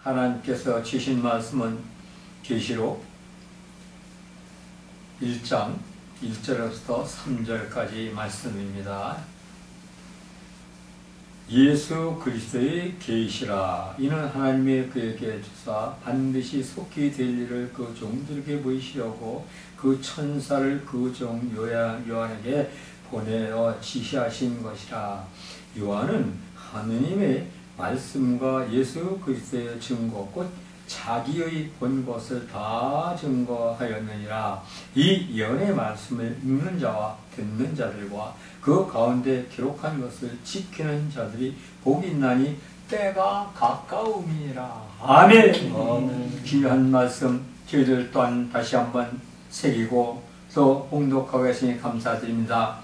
하나님께서 주신 말씀은 계시록 1장 1절부터 3절까지 말씀입니다. 예수 그리스도의 계시라. 이는 하나님이 그에게 주사 반드시 속히 될 일을 그 종들에게 보이시려고 그 천사를 그 종 요한에게 보내어 지시하신 것이라. 요한은 하느님의 말씀과 예수 그리스도의 증거 곧 자기의 본 것을 다 증거하였느니라. 이 예언의 말씀을 읽는 자와 듣는 자들과 그 가운데 기록한 것을 지키는 자들이 복이 있나니 때가 가까움이라. 아멘. 귀한 말씀 저희들 또한 다시 한번 새기고 또 봉독하고 계시니 감사드립니다.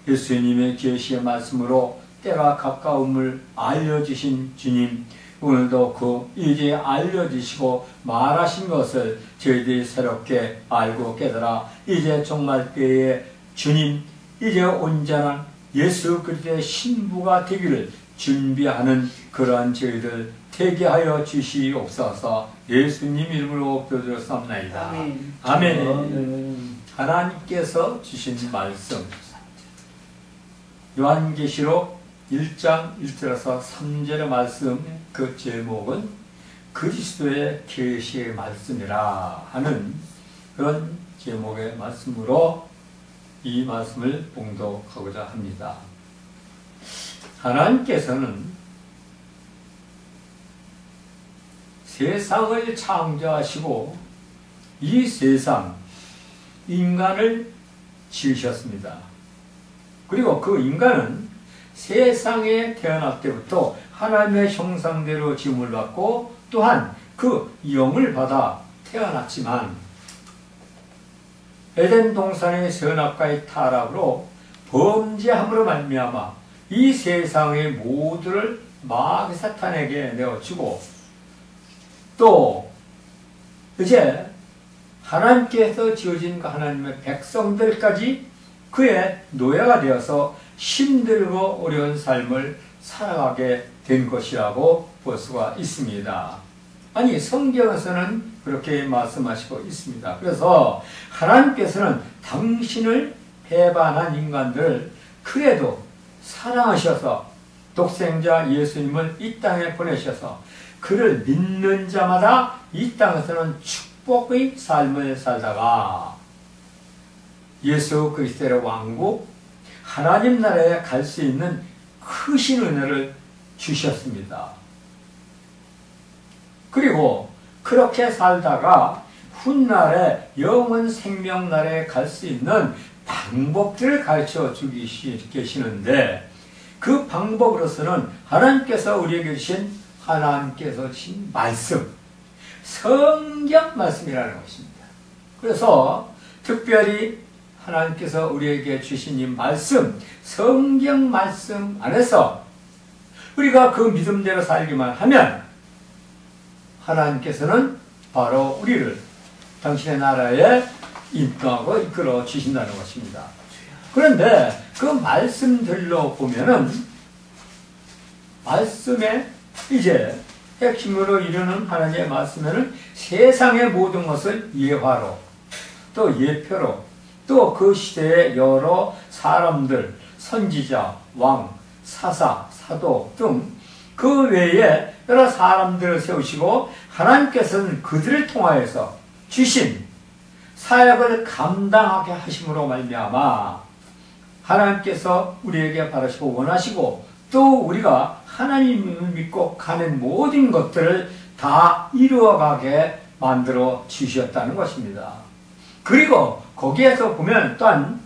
예수님의 계시의 말씀으로 때가 가까움을 알려주신 주님, 오늘도 그 이제 알려주시고 말하신 것을 저희들이 새롭게 알고 깨달아 이제 종말 때에 주님, 이제 온전한 예수 그리스도의 신부가 되기를 준비하는 그러한 저희들 되게 하여 주시옵소서. 예수님 이름으로 기도드렸사옵나이다. 아멘. 아멘. 하나님께서 주신 말씀 요한계시록 1장 1절에서 3절의 말씀, 그 제목은 그리스도의 계시의 말씀이라 하는 그런 제목의 말씀으로 이 말씀을 봉독하고자 합니다. 하나님께서는 세상을 창조하시고 이 세상, 인간을 지으셨습니다. 그리고 그 인간은 세상에 태어날 때부터 하나님의 형상대로 지음을 받고 또한 그 영을 받아 태어났지만 에덴 동산의 선악과의 타락으로 범죄함으로 말미암아 이 세상의 모두를 마귀 사탄에게 내어주고 또 이제 하나님께서 지어진 그 하나님의 백성들까지 그의 노예가 되어서 힘들고 어려운 삶을 살아가게 된 것이라고 볼 수가 있습니다. 아니, 성경에서는 그렇게 말씀하시고 있습니다. 그래서 하나님께서는 당신을 배반한 인간들을 그래도 사랑하셔서 독생자 예수님을 이 땅에 보내셔서 그를 믿는 자마다 이 땅에서는 축복의 삶을 살다가 예수 그리스도의 왕국 하나님 나라에 갈 수 있는 크신 은혜를 주셨습니다. 그리고 그렇게 살다가 훗날에 영원 생명 나라에 갈 수 있는 방법들을 가르쳐 주기 계시는데 그 방법으로서는 하나님께서 우리에게 주신 하나님께서 주신 말씀, 성경 말씀이라는 것입니다. 그래서 특별히 하나님께서 우리에게 주신 이 말씀, 성경 말씀 안에서 우리가 그 믿음대로 살기만 하면 하나님께서는 바로 우리를 당신의 나라에 인도하고 이끌어 주신다는 것입니다. 그런데 그 말씀들로 보면은 말씀에 이제 핵심으로 이루는 하나님의 말씀에는 세상의 모든 것을 예화로 또 예표로 또 그 시대의 여러 사람들, 선지자, 왕, 사사, 사도 등 그 외에 여러 사람들을 세우시고 하나님께서는 그들을 통하여서 주신 사역을 감당하게 하심으로 말미암아 하나님께서 우리에게 바라시고 원하시고 또 우리가 하나님을 믿고 가는 모든 것들을 다 이루어가게 만들어 주셨다는 것입니다. 그리고 거기에서 보면 또한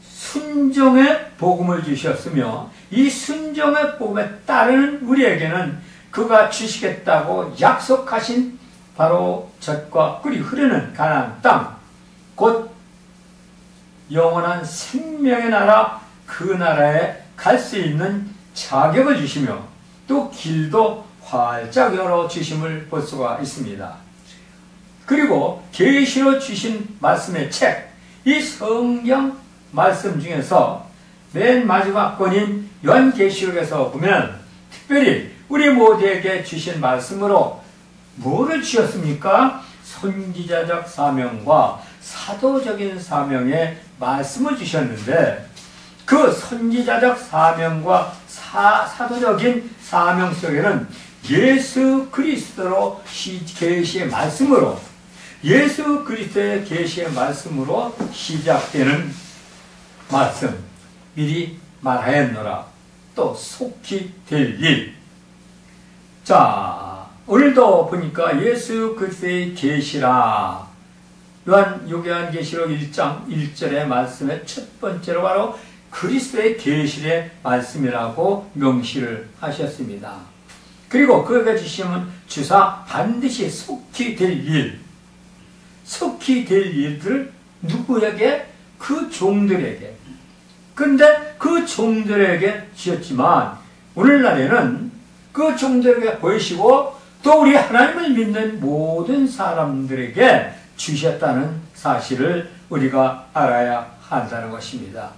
순종의 복음을 주셨으며 이 순종의 복음에 따르는 우리에게는 그가 주시겠다고 약속하신 바로 젖과 꿀이 흐르는 가나안 땅, 곧 영원한 생명의 나라, 그 나라에 갈 수 있는 자격을 주시며 또 길도 활짝 열어 주심을 볼 수가 있습니다. 그리고 계시로 주신 말씀의 책, 이 성경 말씀 중에서 맨 마지막 권인 요한계시록에서 보면 특별히 우리 모두에게 주신 말씀으로 뭐를 주셨습니까? 선지자적 사명과 사도적인 사명의 말씀을 주셨는데 그 선지자적 사명과 사도적인 사명 속에는 예수 그리스도로 계시의 말씀으로 예수 그리스도의 계시의 말씀으로 시작되는 말씀 미리 말하였노라. 또 속히 될 일. 자, 오늘도 보니까 예수 그리스도의 계시라. 요한계시록 1장 1절의 말씀의 첫 번째로 바로 그리스도의 계시의 말씀이라고 명시를 하셨습니다. 그리고 그가 주시면 주사 반드시 속히 될 일, 속히 될 일들을 누구에게? 그 종들에게. 근데 그 종들에게 주셨지만 오늘날에는 그 종들에게 보이시고 또 우리 하나님을 믿는 모든 사람들에게 주셨다는 사실을 우리가 알아야 한다는 것입니다.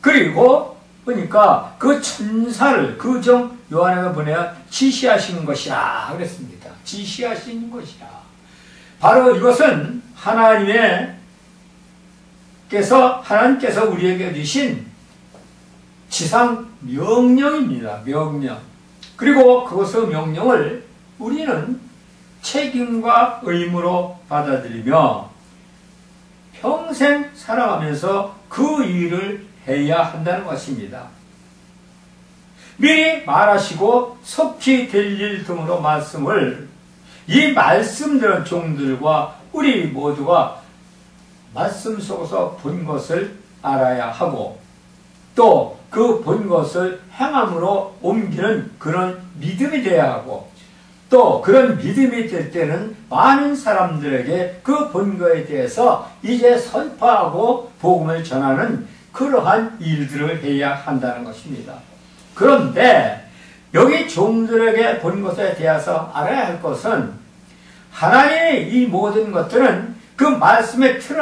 그리고 보니까 그 천사를 그 종 요한에게 보내어 지시하신 것이라 그랬습니다. 지시하신 것이라. 바로 이것은 하나님께서 우리에게 주신 지상 명령입니다. 명령. 그리고 그것의 명령을 우리는 책임과 의무로 받아들이며 평생 살아가면서 그 일을 해야 한다는 것입니다. 미리 말하시고 속히 될 일 등으로 말씀을 이 말씀들은 종들과 우리 모두가 말씀 속에서 본 것을 알아야 하고 또 그 본 것을 행함으로 옮기는 그런 믿음이 되어야 하고 또 그런 믿음이 될 때는 많은 사람들에게 그 본 거에 대해서 이제 선포하고 복음을 전하는 그러한 일들을 해야 한다는 것입니다. 그런데 여기 종들에게 본 것에 대해서 알아야 할 것은 하나님의 이 모든 것들은 그 말씀의 틀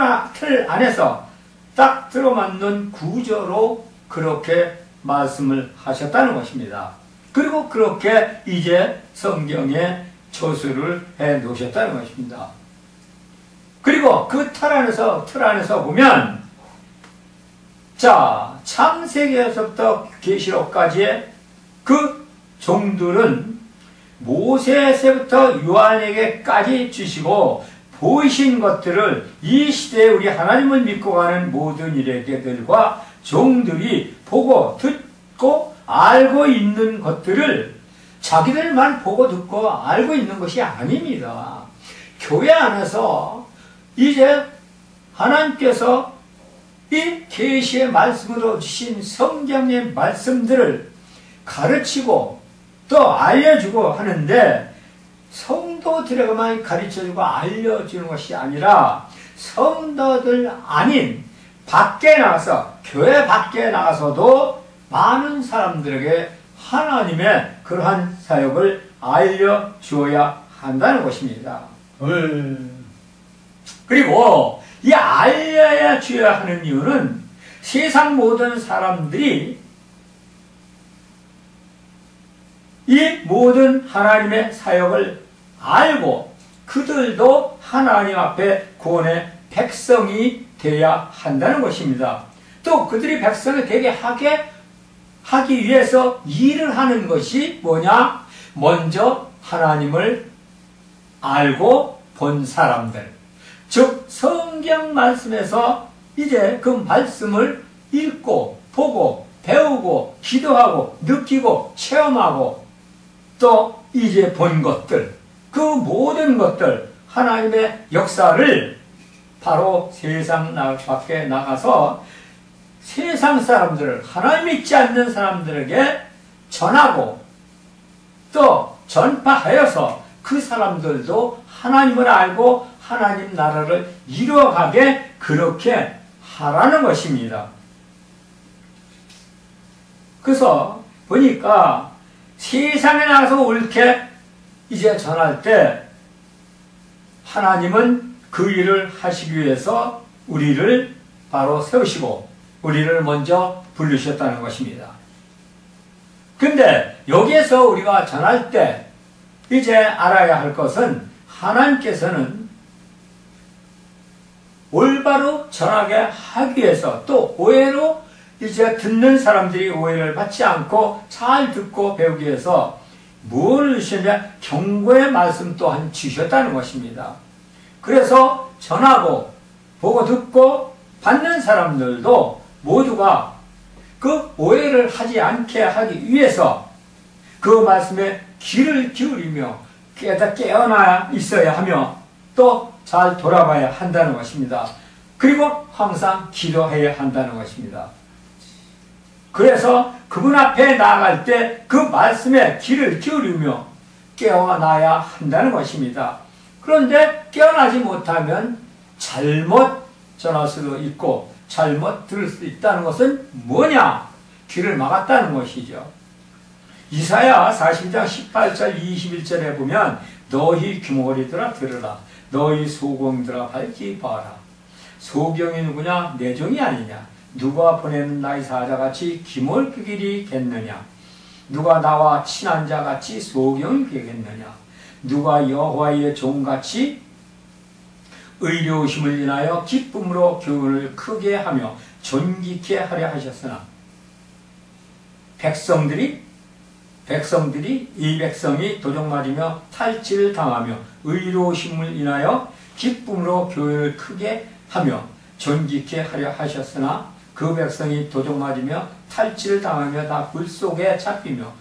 안에서 딱 들어맞는 구조로 그렇게 말씀을 하셨다는 것입니다. 그리고 그렇게 이제 성경에 저술을 해 놓으셨다는 것입니다. 그리고 그 틀 안에서 보면 자, 창세기에서부터 계시록까지의 그 종들은 모세에서부터 요한에게까지 주시고 보이신 것들을 이 시대에 우리 하나님을 믿고 가는 모든 일에게들과 종들이 보고 듣고 알고 있는 것들을 자기들만 보고 듣고 알고 있는 것이 아닙니다. 교회 안에서 이제 하나님께서 이 계시의 말씀으로 주신 성경의 말씀들을 가르치고 또 알려주고 하는데 성도들에게만 가르쳐주고 알려주는 것이 아니라 성도들 아닌 밖에 나가서 교회 밖에 나가서도 많은 사람들에게 하나님의 그러한 사역을 알려주어야 한다는 것입니다. 그리고 이 알려야 줘야 하는 이유는 세상 모든 사람들이 이 모든 하나님의 사역을 알고 그들도 하나님 앞에 구원의 백성이 되어야 한다는 것입니다. 또 그들이 백성이 되게 하기 위해서 일을 하는 것이 뭐냐? 먼저 하나님을 알고 본 사람들. 즉 성경 말씀에서 이제 그 말씀을 읽고 보고 배우고 기도하고 느끼고 체험하고 또 이제 본 것들 그 모든 것들 하나님의 역사를 바로 세상 밖에 나가서 세상 사람들을 하나님 믿지 않는 사람들에게 전하고 또 전파하여서 그 사람들도 하나님을 알고 하나님 나라를 이루어가게 그렇게 하라는 것입니다. 그래서 보니까 세상에 나가서 옳게 이제 전할 때 하나님은 그 일을 하시기 위해서 우리를 바로 세우시고 우리를 먼저 부르셨다는 것입니다. 근데 여기에서 우리가 전할 때 이제 알아야 할 것은 하나님께서는 올바로 전하게 하기 위해서 또 오해로 이제 듣는 사람들이 오해를 받지 않고 잘 듣고 배우기 위해서 뭘 주셨냐? 경고의 말씀 또한 주셨다는 것입니다. 그래서 전하고 보고 듣고 받는 사람들도 모두가 그 오해를 하지 않게 하기 위해서 그 말씀에 귀를 기울이며 깨어나 있어야 하며 또 잘 돌아봐야 한다는 것입니다. 그리고 항상 기도해야 한다는 것입니다. 그래서 그분 앞에 나아갈 때 그 말씀에 귀를 기울이며 깨어나야 한다는 것입니다. 그런데 깨어나지 못하면 잘못 전할 수도 있고 잘못 들을 수도 있다는 것은 뭐냐? 귀를 막았다는 것이죠. 이사야 40장 18절 21절에 보면 너희 귀머거리들아 들으라. 너희 소경들아 밝히 봐라. 소경이 누구냐? 내 종이 아니냐? 누가 보내는 나의 사자같이 기몰 그 길이 겠느냐? 누가 나와 친한 자같이 소경이 되겠느냐? 누가 여호와의 종같이 의로우심을 인하여 기쁨으로 교훈을 크게 하며 존귀케 하려 하셨으나 이 백성이 도적맞으며 탈취를 당하며 의로우심을 인하여 기쁨으로 교훈을 크게 하며 존귀케 하려 하셨으나 그 백성이 도적맞으며 탈취를 당하며 다 불속에 잡히며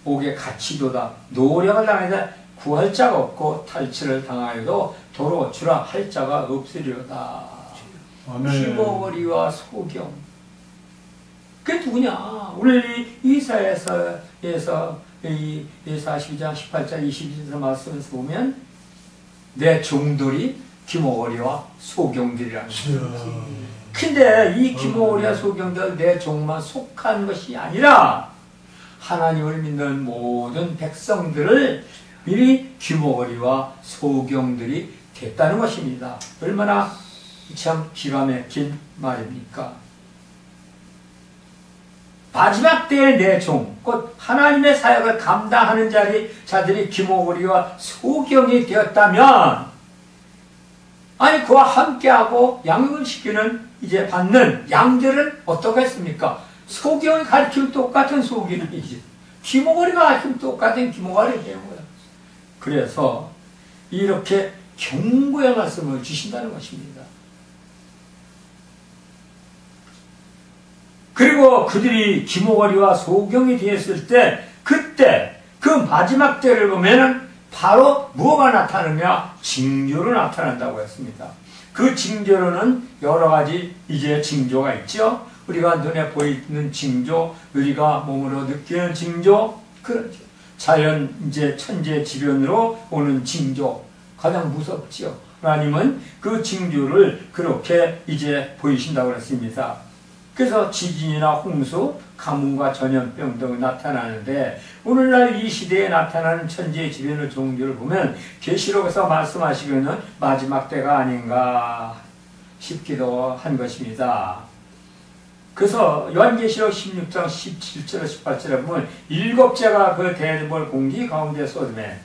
옥에 갇히도다. 노력을 당하여 구할 자가 없고 탈취를 당하여도 도로 주라 할 자가 없으리로다. 귀머거리와 소경. 그게 누구냐? 오늘 이 이사야에서 이 42장 18절 22절 말씀에서 보면 내 종들이 귀머거리와 소경들이라는 거예요. 근데 이 귀머거리와 소경들 내 종만 속한 것이 아니라 하나님을 믿는 모든 백성들을 미리 귀머거리와 소경들이 됐다는 것입니다. 얼마나 참 기가 막힌 말입니까? 마지막 때의 내 종, 곧 하나님의 사역을 감당하는 자들이 귀머거리와 소경이 되었다면, 아니 그와 함께하고 양육을 시키는 이제 받는 양들은 어떻게 했습니까? 소경이 가르치면 똑같은 소경이지, 귀머거리가 가르치면 똑같은 귀머거리가 되는 거야. 그래서 이렇게 경고의 말씀을 주신다는 것입니다. 그리고 그들이 귀머거리와 소경이 되었을 때, 그때 그 마지막 때를 보면은 바로 무엇가 나타나느냐? 징조로 나타난다고 했습니다. 그 징조로는 여러 가지 이제 징조가 있죠. 우리가 눈에 보이는 징조, 우리가 몸으로 느끼는 징조, 그렇죠. 자연 이제 천재지변으로 오는 징조, 가장 무섭죠. 하나님은 그 징조를 그렇게 이제 보이신다고 했습니다. 그래서 지진이나 홍수, 가뭄과 전염병 등이 나타나는데 오늘날 이 시대에 나타나는 천재지변의 종교를 보면 계시록에서 말씀하시기는 마지막 때가 아닌가 싶기도 한 것입니다. 그래서 요한계시록 16장 17절 18절에 보면 일곱째가 그 대벌 공기 가운데 쏟음에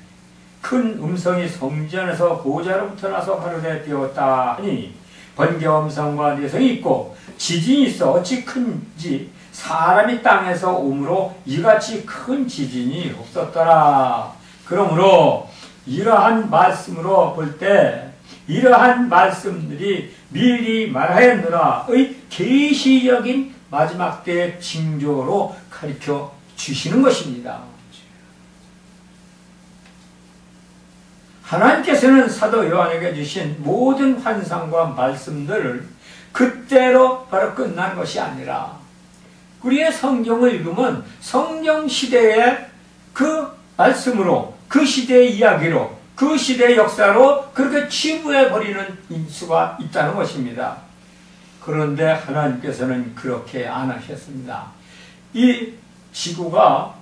큰 음성이 성전에서 보좌로부터 나서 하늘에 띄었다 하니 번개 음성과 내성이 있고 지진이 있어 어찌 큰지 사람이 땅에서 오므로 이같이 큰 지진이 없었더라. 그러므로 이러한 말씀으로 볼 때 이러한 말씀들이 미리 말하였느라의 계시적인 마지막 때의 징조로 가르쳐 주시는 것입니다. 하나님께서는 사도 요한에게 주신 모든 환상과 말씀들을 그때로 바로 끝난 것이 아니라 우리의 성경을 읽으면 성경 시대의 그 말씀으로, 그 시대의 이야기로, 그 시대의 역사로 그렇게 치부해버리는 인수가 있다는 것입니다. 그런데 하나님께서는 그렇게 안 하셨습니다. 이 지구가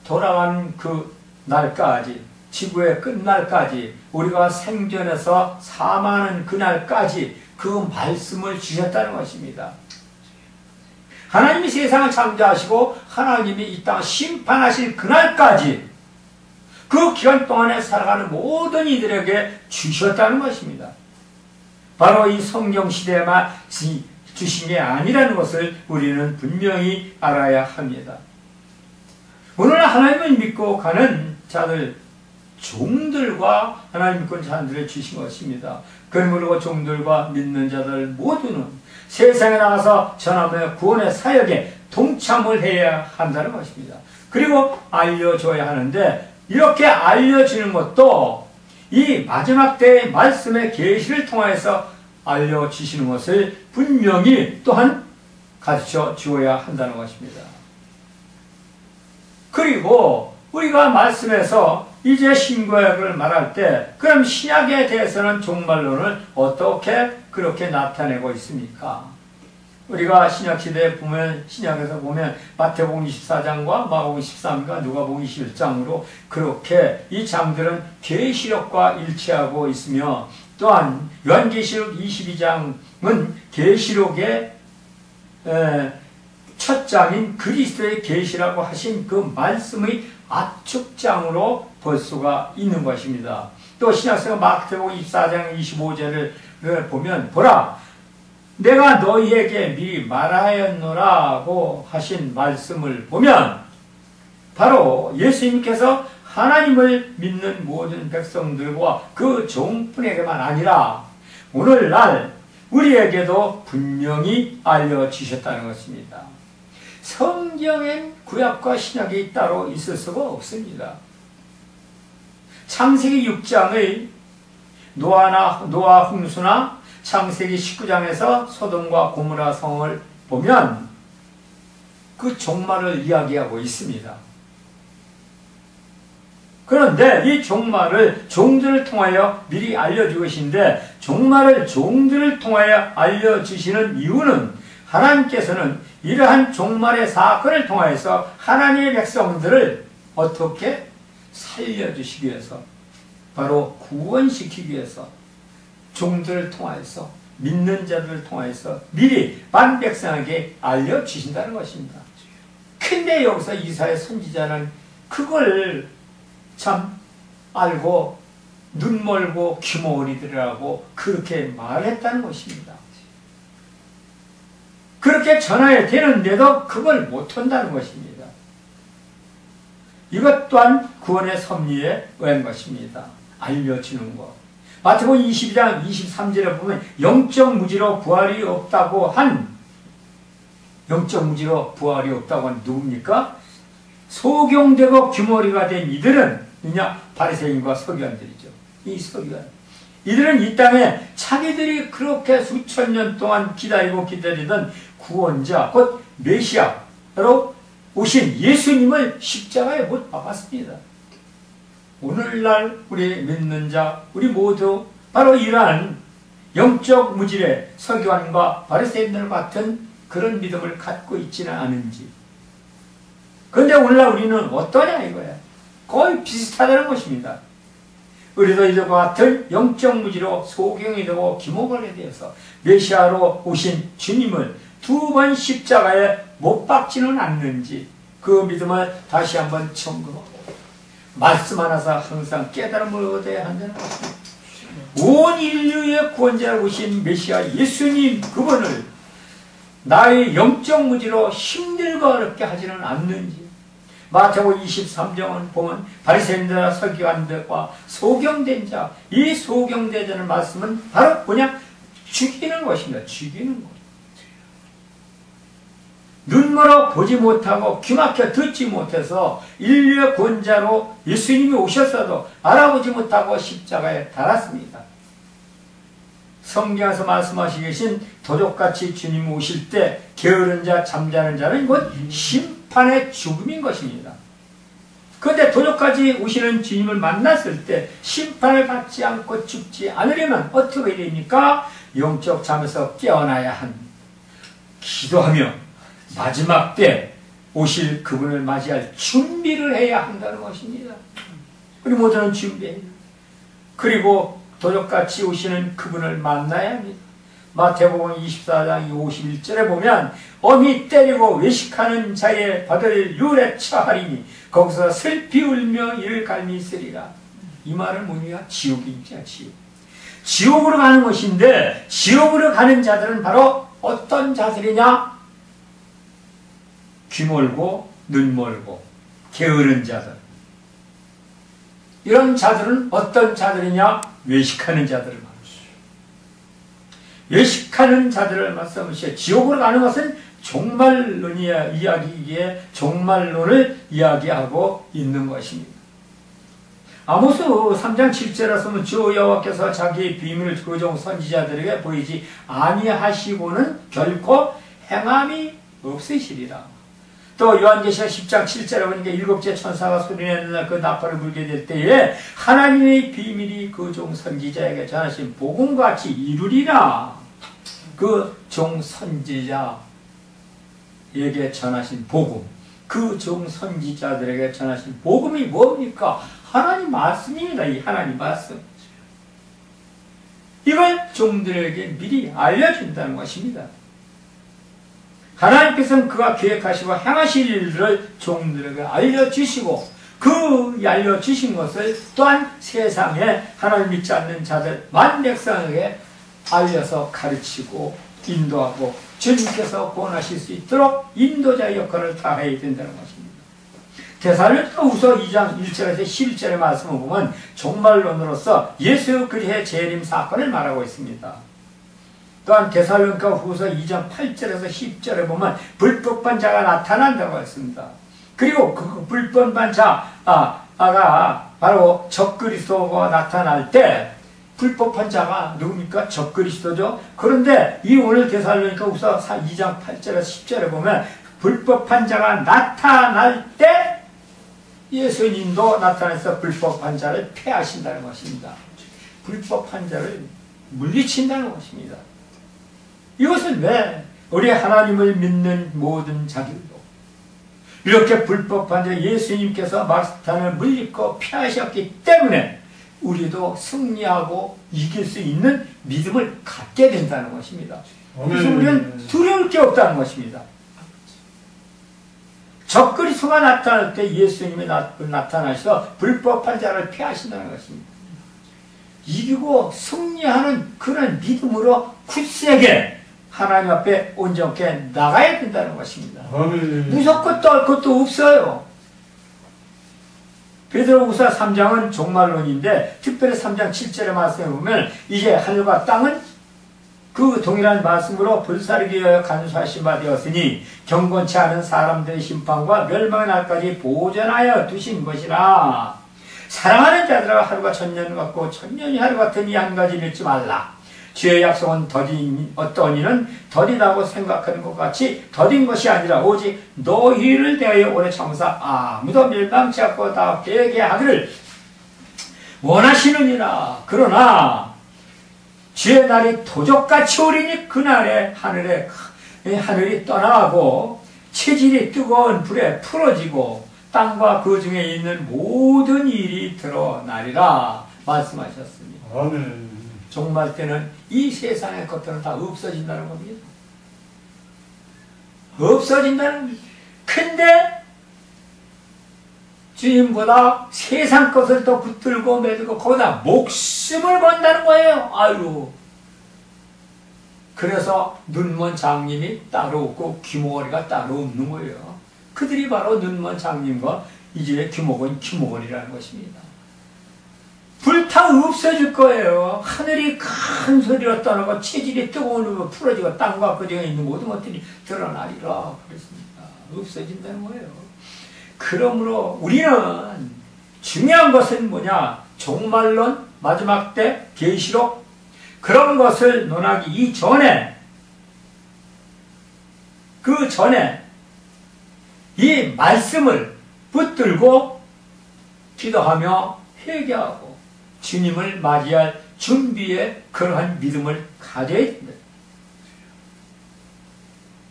돌아가는 그 날까지, 지구의 끝날까지, 우리가 생전에서 사망하는 그날까지 그 말씀을 주셨다는 것입니다. 하나님이 세상을 창조하시고 하나님이 이 땅을 심판하실 그날까지 그 기간 동안에 살아가는 모든 이들에게 주셨다는 것입니다. 바로 이 성경시대에만 주신 게 아니라는 것을 우리는 분명히 알아야 합니다. 오늘 하나님을 믿고 가는 자들, 종들과 하나님 믿고 자들을 주신 것입니다. 그러므로 종들과 믿는 자들 모두는 세상에 나가서 전하며 구원의 사역에 동참을 해야 한다는 것입니다. 그리고 알려줘야 하는데, 이렇게 알려주는 것도 이 마지막 때의 말씀의 계시를 통해서 알려주시는 것을 분명히 또한 가르쳐 주어야 한다는 것입니다. 그리고 우리가 말씀에서 이제 신구약을 말할 때, 그럼 신약에 대해서는 종말론을 어떻게 그렇게 나타내고 있습니까? 우리가 신약시대에 보면, 신약에서 보면 마태복음 24장과 마가복음 13과 누가복음 21장으로 그렇게 이 장들은 계시록과 일치하고 있으며, 또한 요한계시록 22장은 계시록의 첫 장인 그리스도의 계시라고 하신 그 말씀의 압축장으로 볼 수가 있는 것입니다. 또 신약성경 마태복음 24장 25절을 보면, 보라, 내가 너희에게 미리 말하였노라고 하신 말씀을 보면 바로 예수님께서 하나님을 믿는 모든 백성들과 그 종뿐에게만 아니라 오늘날 우리에게도 분명히 알려주셨다는 것입니다. 성경엔 구약과 신약이 따로 있을 수가 없습니다. 창세기 6장의 노아 홍수나 창세기 19장에서 소돔과 고모라 성을 보면 그 종말을 이야기하고 있습니다. 그런데 이 종말을 종들을 통하여 미리 알려주고 계신데, 종말을 종들을 통하여 알려주시는 이유는 하나님께서는 이러한 종말의 사건을 통하여서 하나님의 백성들을 어떻게 살려주시기 위해서, 바로 구원시키기 위해서 종들을 통하여서, 믿는 자들을 통하여서 미리 만백성에게 알려주신다는 것입니다. 근데 여기서 이사야 선지자는 그걸 참 알고 눈멀고 귀머거리더라고 그렇게 말했다는 것입니다. 그렇게 전해야 되는데도 그걸 못한다는 것입니다. 이것 또한 구원의 섭리에 의한 것입니다. 알려주는 것. 마태복음 22장 23절에 보면 영적 무지로 부활이 없다고 한 누굽니까? 소경되고 규머리가 된 이들은 바리새인과 서기관들이죠. 이 서기관. 이들은 이 땅에 자기들이 그렇게 수천 년 동안 기다리던 구원자, 곧 메시아로 오신 예수님을 십자가에 못 박았습니다. 오늘날 우리 믿는 자, 우리 모두 바로 이러한 영적 무질의 서기관과 바리새인들 같은 그런 믿음을 갖고 있지는 않은지. 그런데 오늘날 우리는 어떠냐 이거야. 거의 비슷하다는 것입니다. 우리도 이들과 같은 영적 무지로 소경이 되고 기모걸에 대해서 메시아로 오신 주님을 두 번 십자가에 못 박지는 않는지 그 믿음을 다시 한번 점검하고 말씀 하나서 항상 깨달음을 얻어야 한다는 것입니다. 온 인류의 구원자로 오신 메시아 예수님 그분을 나의 영적 무지로 힘들고 어렵게 하지는 않는지. 마태복음 23장을 보면 바리새인들과 서기관들과 소경된 자, 이 소경된 자는 말씀은 바로 그냥 죽이는 것입니다. 죽이는 것. 눈멀어 보지 못하고 귀막혀 듣지 못해서 인류의 구원자로 예수님이 오셨어도 알아보지 못하고 십자가에 달았습니다. 성경에서 말씀하시고 계신 도적같이 주님 오실 때 게으른 자, 잠자는 자는 곧 심판의 죽음인 것입니다. 그런데 도적같이 오시는 주님을 만났을 때 심판을 받지 않고 죽지 않으려면 어떻게 됩니까? 영적 잠에서 깨어나야 한, 기도하며 마지막 때 오실 그분을 맞이할 준비를 해야 한다는 것입니다. 우리 모두는 준비해요. 그리고 도적같이 오시는 그분을 만나야 합니다. 마태복음 24장 51절에 보면 어미 때리고 외식하는 자의 받을 율에 처하리니 거기서 슬피 울며 이를 갈미 있으리라. 이 말은 뭐냐? 지옥입니다. 지옥. 지옥으로 가는 것인데 지옥으로 가는 자들은 바로 어떤 자들이냐? 귀 멀고 눈 멀고 게으른 자들. 이런 자들은 어떤 자들이냐? 외식하는 자들을 말합니다. 외식하는 자들을 말씀하시오. 지옥으로 가는 것은 종말론 이야기기에 종말론을 이야기하고 있는 것입니다. 아모스 3장 7절에 보면 주 여호와께서 자기의 비밀을 그종 선지자들에게 보이지 아니하시고는 결코 행함이 없으시리라. 또 요한계시록 10장 7절에 보니까 일곱째 천사가 소리내는 날 그 나팔을 불게 될 때에 하나님의 비밀이 그 종 선지자에게 전하신 복음과 같이 이루리라. 그 종 선지자에게 전하신 복음, 그 종 선지자들에게 전하신 복음이 뭡니까? 하나님 말씀입니다. 이 하나님 말씀. 이걸 종들에게 미리 알려준다는 것입니다. 하나님께서는 그가 계획하시고 행하실 일들을 종들에게 알려주시고 그 알려주신 것을 또한 세상에 하나님 믿지 않는 자들 만백성에게 알려서 가르치고 인도하고 주님께서 구원하실 수 있도록 인도자 역할을 다해야 된다는 것입니다. 데살로니가후서 2장 1절에서 11절의 말씀을 보면 종말론으로서 예수 그리스도의 재림 사건을 말하고 있습니다. 또한 데살로니가후서 2장 8절에서 10절에 보면 불법한 자가 나타난다고 했습니다. 그리고 그 불법한 자가 바로 적그리스도가 나타날 때 불법한 자가 누굽니까? 적그리스도죠. 그런데 이 오늘 데살로니가후서 2장 8절에서 10절에 보면 불법한 자가 나타날 때 예수님도 나타나서 불법한 자를 폐하신다는 것입니다. 불법한 자를 물리친다는 것입니다. 이것은 왜 우리 하나님을 믿는 모든 자들도 이렇게 불법한 자 예수님께서 마스탄을 물리고 피하셨기 때문에 우리도 승리하고 이길 수 있는 믿음을 갖게 된다는 것입니다. 그래서 우리는 두려울 게 없다는 것입니다. 적그리스도가 나타날 때 예수님이 나타나셔서 불법한 자를 피하신다는 것입니다. 이기고 승리하는 그런 믿음으로 굳세게 하나님 앞에 온전케 나가야 된다는 것입니다. 무섭고 떨 것도 없어요. 베드로후서 3장은 종말론인데 특별히 3장 7절의 말씀에 보면 이제 하늘과 땅은 그 동일한 말씀으로 불사르기 위하여 간수하신 바 되었으니 경건치 않은 사람들의 심판과 멸망의 날까지 보존하여 두신 것이라. 사랑하는 자들아 하루가 천년 같고 천년이 하루 같은 이 한 가지를 잊지 말라. 주의 약속은 어떤 이는 더디다고 생각하는 것 같이 더딘 것이 아니라 오직 너희를 대하여 오래 참으사 아무도 멸망치 않고 다 되게 하기를 원하시느니라. 그러나 주의 날이 도적같이 오리니 그날에 하늘이 떠나고 체질이 뜨거운 불에 풀어지고 땅과 그 중에 있는 모든 일이 드러나리라 말씀하셨습니다. 아멘. 종말 때는 이 세상의 것들은 다 없어진다는 겁니다. 없어진다는 겁니다. 근데 주님보다 세상 것을 더 붙들고 매들고 거기다 목숨을 건다는 거예요. 아유. 그래서 눈먼 장님이 따로 없고 귀머거리가 따로 없는 거예요. 그들이 바로 눈먼 장님과 이 집의 귀머거리라는 것입니다. 불타 없어질 거예요. 하늘이 큰 소리로 떠나고 체질이 뜨거운 물로 풀어지고 땅과 그 중에 있는 모든 것들이 드러나리라 그랬습니다. 없어진다는 거예요. 그러므로 우리는 중요한 것은 뭐냐? 종말론, 마지막 때, 계시록 그런 것을 논하기 이전에 그 전에 이 말씀을 붙들고 기도하며 회개하고 주님을 맞이할 준비에 그러한 믿음을 가져야 됩니다.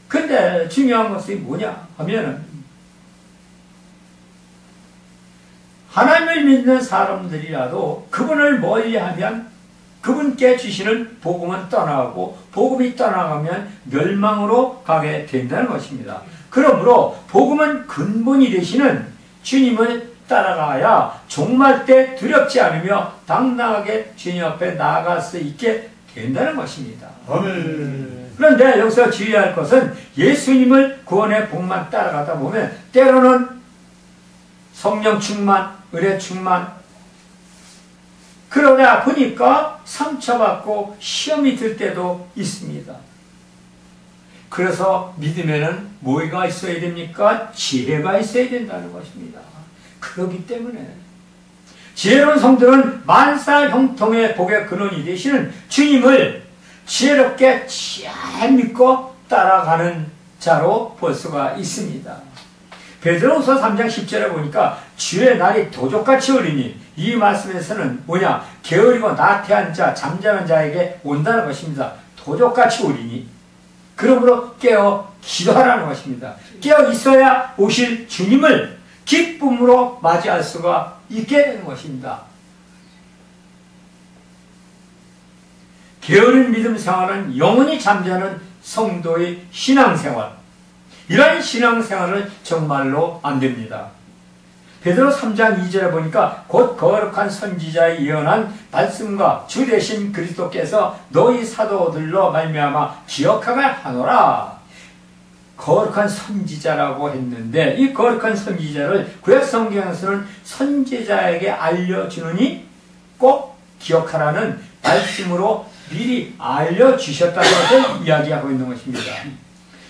근데 중요한 것이 뭐냐 하면은 하나님을 믿는 사람들이라도 그분을 멀리하면 그분께 주시는 복음은 떠나가고 복음이 떠나가면 멸망으로 가게 된다는 것입니다. 그러므로 복음은 근본이 되시는 주님을 따라가야 종말 때 두렵지 않으며 당당하게 주님 앞에 나아갈 수 있게 된다는 것입니다. 아멘. 그런데 여기서 주의할 것은 예수님을 구원의 복만 따라가다 보면 때로는 성령 충만, 은혜 충만, 그러다 보니까 상처받고 시험이 들 때도 있습니다. 그래서 믿음에는 뭐가 있어야 됩니까? 지혜가 있어야 된다는 것입니다. 그렇기 때문에 지혜로운 성도는 만사 형통의 복의 근원이 되시는 주님을 지혜롭게 잘 믿고 따라가는 자로 볼 수가 있습니다. 베드로후서 3장 10절에 보니까 주의 날이 도적같이 오리니, 이 말씀에서는 뭐냐? 게으르고 나태한 자, 잠자는 자에게 온다는 것입니다. 도적같이 오리니, 그러므로 깨어 기도하라는 것입니다. 깨어 있어야 오실 주님을 기쁨으로 맞이할 수가 있게 되는 것입니다. 게으른 믿음 생활은 영원히 잠자는 성도의 신앙생활, 이러한 신앙생활은 정말로 안 됩니다. 베드로 3장 2절에 보니까 곧 거룩한 선지자의 예언한 말씀과 주 되신 그리스도께서 너희 사도들로 말미암아 기억하게 하노라. 거룩한 선지자라고 했는데, 이 거룩한 선지자를 구약 성경에서는 선지자에게 알려주느니 꼭 기억하라는 말씀으로 미리 알려주셨다는 것을 이야기하고 있는 것입니다.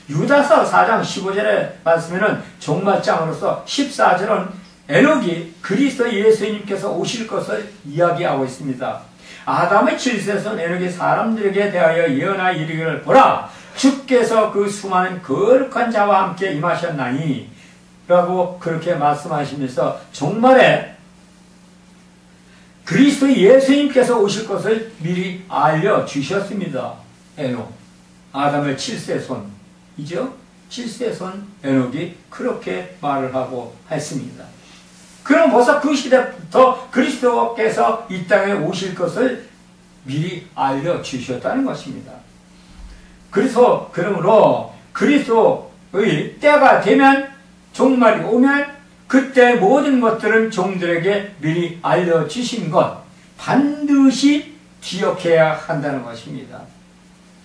유다서 4장 15절의 말씀에는 종말장으로서 14절은 에녹이 그리스도 예수님께서 오실 것을 이야기하고 있습니다. 아담의 칠세에서는 에녹이 사람들에게 대하여 예언하여 이르기를, 보라, 주께서 그 수많은 거룩한 자와 함께 임하셨나니 라고 그렇게 말씀하시면서 종말에 그리스도 예수님께서 오실 것을 미리 알려주셨습니다. 에녹, 아담의 7세 손이죠. 7세 손 에녹이 그렇게 말을 하고 했습니다. 그럼 벌써 그 시대부터 그리스도께서 이 땅에 오실 것을 미리 알려주셨다는 것입니다. 그래서 그러므로 그리스도의 때가 되면, 종말이 오면 그때 모든 것들은 종들에게 미리 알려주신 것 반드시 기억해야 한다는 것입니다.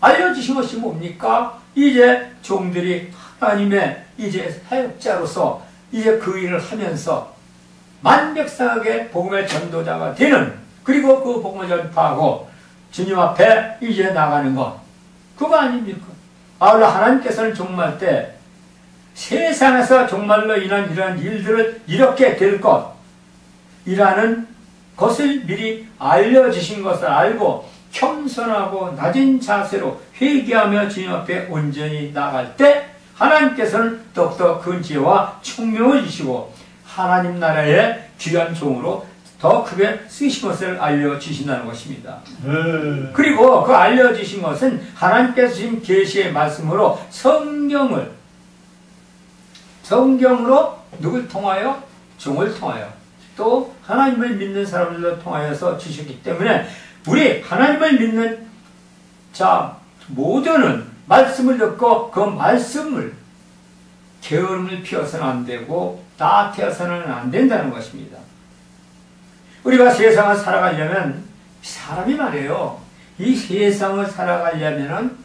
알려주신 것이 뭡니까? 이제 종들이 하나님의 이제 사역자로서 이제 그 일을 하면서 만백성에게 복음의 전도자가 되는, 그리고 그 복음을 전파하고 주님 앞에 이제 나가는 것, 그거 아닙니까? 아울러 하나님께서는 종말 때 세상에서 종말로 인한 이러한 일들을 이렇게 될 것이라는 것을 미리 알려주신 것을 알고 겸손하고 낮은 자세로 회개하며 주님 앞에 온전히 나갈 때 하나님께서는 더욱더 그 지혜와 총명을 주시고 하나님 나라의 귀한 종으로 더 크게 쓰신 것을 알려주신다는 것입니다. 그리고 그 알려주신 것은 하나님께서 주신 계시의 말씀으로 성경으로 누굴 통하여? 종을 통하여, 또 하나님을 믿는 사람들을 통하여서 주셨기 때문에 우리 하나님을 믿는 자 모두는 말씀을 듣고 그 말씀을 게으름을 피워서는 안 되고 나태해서는 안 된다는 것입니다. 우리가 세상을 살아가려면, 사람이 말이에요, 이 세상을 살아가려면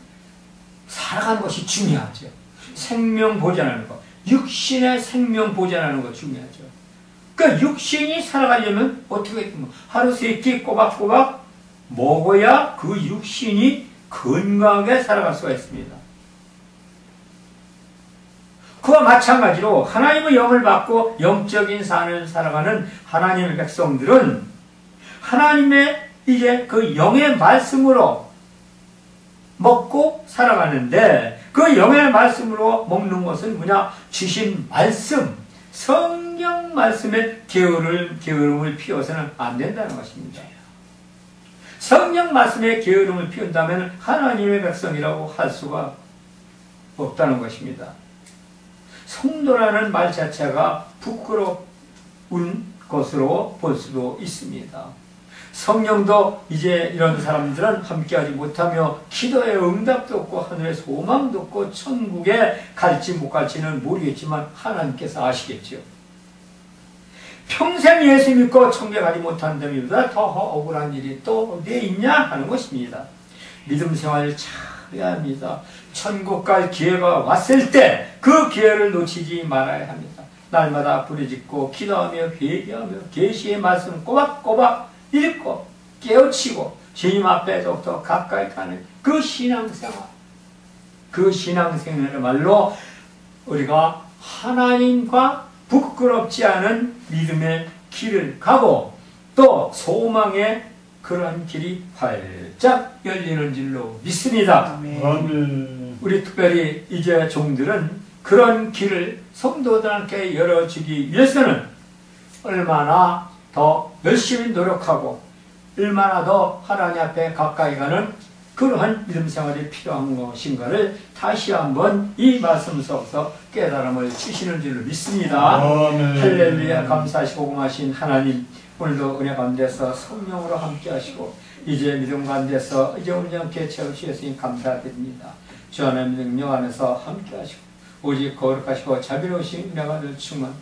살아가는 것이 중요하죠. 생명 보존하는 것, 육신의 생명 보존하는 것 중요하죠. 그러니까 육신이 살아가려면 어떻게 하루 세 끼 꼬박꼬박 먹어야 그 육신이 건강하게 살아갈 수가 있습니다. 그와 마찬가지로 하나님의 영을 받고 영적인 삶을 살아가는 하나님의 백성들은 하나님의 이제 그 영의 말씀으로 먹고 살아가는데, 그 영의 말씀으로 먹는 것은 뭐냐? 주신 말씀, 성경 말씀에 게으름을 피워서는 안 된다는 것입니다. 성경 말씀에 게으름을 피운다면 하나님의 백성이라고 할 수가 없다는 것입니다. 성도라는 말 자체가 부끄러운 것으로 볼 수도 있습니다. 성령도 이제 이런 사람들은 함께하지 못하며 기도의 응답도 없고 하늘의 소망도 없고 천국에 갈지 못 갈지는 모르겠지만 하나님께서 아시겠죠. 평생 예수 믿고 천국에 가지 못한다면 더 억울한 일이 또 어디에 있냐 하는 것입니다. 믿음 생활을 잘해야 합니다. 천국 갈 기회가 왔을 때 그 기회를 놓치지 말아야 합니다. 날마다 부르짖고 기도하며 회개하며 계시의 말씀 꼬박꼬박 읽고 깨우치고 주님 앞에 더욱더 가까이 가는 그 신앙생활, 그 신앙생활말로 우리가 하나님과 부끄럽지 않은 믿음의 길을 가고 또 소망의 그러한 길이 활짝 열리는 줄로 믿습니다. 아멘. 우리 특별히 이제 종들은 그런 길을 성도들한테 열어주기 위해서는 얼마나 더 열심히 노력하고 얼마나 더 하나님 앞에 가까이 가는 그러한 믿음 생활이 필요한 것인가를 다시 한번 이 말씀 속에서 깨달음을 주시는 줄로 믿습니다. 아멘. 할렐루야. 감사하시고 고마신 하나님, 오늘도 은혜 가운데서 성령으로 함께 하시고 이제 믿음 가운데서 이제 온전케 채우시겠으니 감사드립니다. 주 하나님 능력 안에서 함께 하시고 오직 거룩하시고 자비로우신 은혜가 늘 충만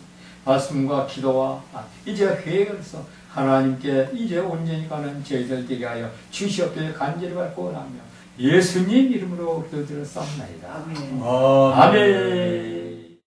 말씀과 기도와 이제 회개로서 하나님께 이제 온전히 가는 저희들 되게 하여 주시옵길 간절히 받고 원하며 예수님 이름으로 기도드렸사옵나이다. 아멘. 아멘.